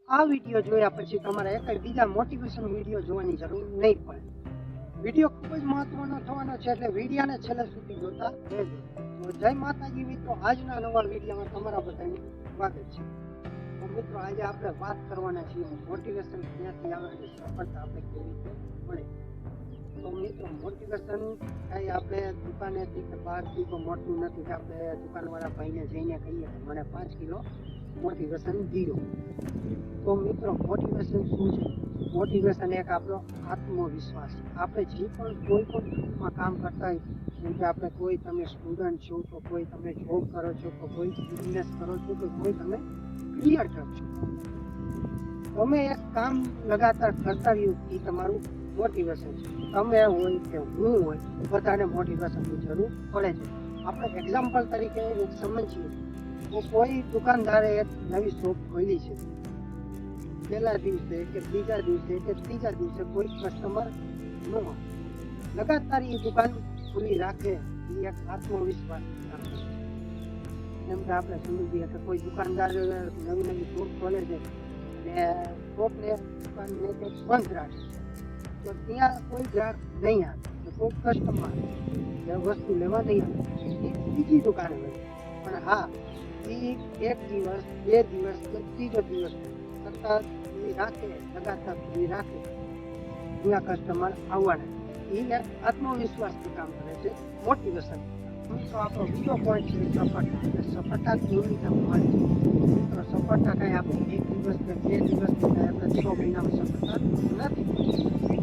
આ વિડીયો જોયા પછી તમારે એક બીજા મોટિવેશન વિડીયો જોવાની જરૂર નહીં પડે. વિડીયો ખૂબ જ મહત્વનો થવાનો છે, એટલે વિડીયોને છેલ્લે સુધી જોતા રહેજો. તો જય માતાજી મિત્રો, આજના નવા વિડીયોમાં તમારા બધાનું સ્વાગત છે. તો મિત્રો, આજે આપણે વાત કરવાના છીએ મોટિવેશન ક્યાંથી આવે અને સફળતા આપણે કેવી રીતે મળે. તો મિત્રો, મોટિવેશન કાંઈ આપણે દુકાનેથી કે બહારથી તો મળતું નથી કે આપણે દુકાનવાળા ભાઈને જઈને કહીએ કે મને 5 કિલો મોટિવેશન દીધો. તો મિત્રો, મોટિવેશન શું છે? મોટિવેશન એક આપણો આત્મવિશ્વાસ છે. આપણે જે પણ કોઈ પણ ફિલ્ડમાં કામ કરતા હોય, જેમ કે આપણે કોઈ તમે સ્ટુડન્ટ છો, તો કોઈ તમે જોબ કરો છો, તો કોઈ બિઝનેસ કરો છો, તો કોઈ તમે ક્રિએટર છો. તમે એક કામ લગાતાર કરતા રહ્યું એ તમારું મોટિવેશન છે. તમે હોય કે હું હોય, બધાને મોટિવેશનની જરૂર પડે છે. આપણે એક્ઝામ્પલ તરીકે એક સમજીએ તો કોઈ દુકાનદારે એક નવી શોપ ખોલી છે. પહેલા દિવસે કે બીજા દિવસે કે ત્રીજા દિવસે કોઈ કસ્ટમર ન હોય, લગાતાર એ દુકાન ખુલ્લી રાખે, એ એક આત્મવિશ્વાસ. જેમ કે આપણે સમજીએ કે કોઈ દુકાનદાર નવી શોપ ખોલે છે અને શોપને દુકાનને બંધ રાખે, તો ત્યાં કોઈ ગ્રાહક નહીં આવે, કોઈ કસ્ટમર વસ્તુ લેવા નહીં આવે, એ બીજી દુકાને હોય. પણ હા, એ 1 દિવસ 2 દિવસ કે ત્રીજો દિવસ સતત રાખે, લગાતાર ખુલ્લી રાખે, એના કસ્ટમર આવવાના. એ આત્મવિશ્વાસથી કામ કરે છે, મોટિવેશન. મિત્રો, આપણો બીજો પોઈન્ટ છે સફળતા. સફળતા કેવી રીતે મળે છે? મિત્રો, સફળતા કાંઈ આપણે 1 દિવસ કે 2 દિવસ કે આપણે 6 મહિનામાં સફળતા નથી.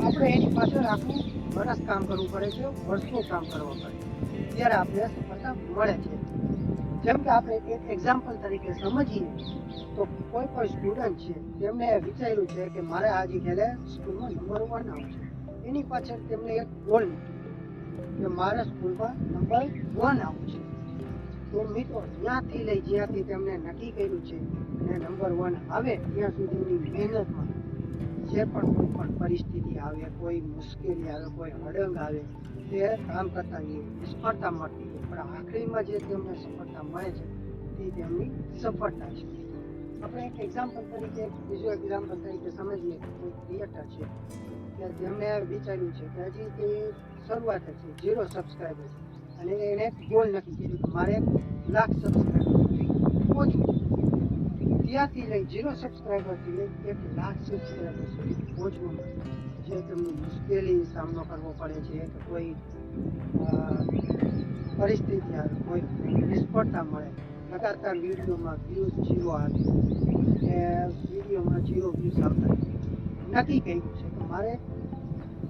આપણે એની પાછળ આખું વર્ષ કામ કરવું પડે છે, વર્ષો કામ કરવું પડે, ત્યારે આપણે સફળતા મળે છે. જેમ કે આપણે એક એક્ઝામ્પલ તરીકે સમજીએ તો કોઈ પણ સ્ટુડન્ટ છે, તેમને વિચાર્યું છે કે મારે આજે ઘરે સ્કૂલમાં નંબર 1 આવશે. એની પાછળ તેમને એક ગોલ કે મારે સ્કૂલમાં નંબર 1 આવશે. તો મિત્રો, ત્યાંથી લઈ જ્યાંથી તેમને નક્કી કર્યું છે અને નંબર 1 આવે ત્યાં સુધીની મહેનતમાં જે પણ કોઈ પણ પરિસ્થિતિ આવે, કોઈ મુશ્કેલી આવે, કોઈ હડંગ આવે, તે કામ કરતા નિષ્ફળતા મળતી હોય, પણ આખરીમાં જે તેમને સફળતા મળે છે તે તેમની સફળતા છે. આપણે એક એક્ઝામ્પલ તરીકે, બીજું એક્ઝામ્પલ તરીકે સમજીએ કે કોઈ ક્રિએટર છે કે જેમને વિચાર્યું છે કે હજી તે શરૂઆત છે, 0 સબસ્ક્રાઈબર છે, અને એને એક ગોલ નક્કી કર્યું કે મારે 1 લાખ સબસ્ક્રાઈબર સુધી પહોંચવું. ત્યાંથી લઈ 0 સબસ્ક્રાઈબરથી લઈ 1 લાખ સબસ્ક્રાઈબર સુધી પહોંચવામાં જે તમને મુશ્કેલી સામનો કરવો પડે છે, કે કોઈ પરિસ્થિતિ આવે, કોઈ નિષ્ફળતા મળે, લગાતાર વિડીયોમાં વ્યૂઝ 0 આવે કે વિડીયોમાં 0 વ્યૂઝ આવતા, નક્કી કર્યું છે કે મારે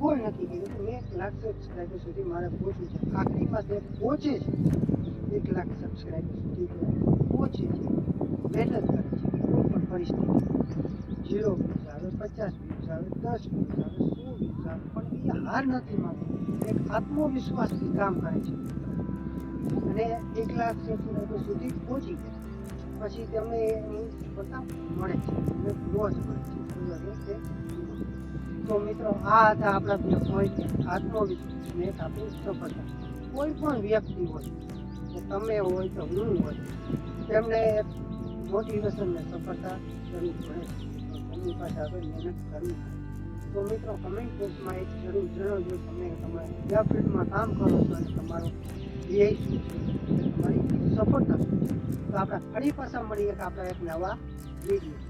ગોલ નક્કી કર્યું કે 1 લાખ સબસ્ક્રાઈબર સુધી મારે પહોંચવું છે. આખરીમાં તે પહોંચે છે, 1 લાખ સબસ્ક્રાઈબર સુધી પહોંચે છે, મહેનત કરે છે. કોઈ પણ પરિસ્થિતિ 0 વ્યૂઝ આવે, 50 વ્યૂઝ આવે, 10 વ્યૂઝ આવે, 100 વ્યૂઝ આવે, પણ એ હાર નથી માનતો. એક આત્મવિશ્વાસથી કામ કરે છે અને 1 લાખ સબસ્ક્રાઈબર સુધી પહોંચી ગયા પછી તેમને એની સફળતા મળે છે, અને મોજ મળે છે. તો મિત્રો, આ હતા આપણા 2 પોઈન્ટ, આત્મવિશ્વાસ અને એક આપણી સફળતા. કોઈ પણ વ્યક્તિ હોય, કે તમે હોય કે હું હોય, તેમને મોટિવેશન ને સફળતા કરવી પડે છે. એમની પાસે આપણે મહેનત કરવી પડે. તો મિત્રો, કમેન્ટ બોક્સમાં એક જરૂર જણાવજો તમે કયા ફિલ્ડમાં કામ કરો છો અને તમારો ધ્યેય શું છે, તમારી સફળતા શું છે. તો આપણે ફરી પાછા મળીએ કે આપણે એક નવા વિડીયો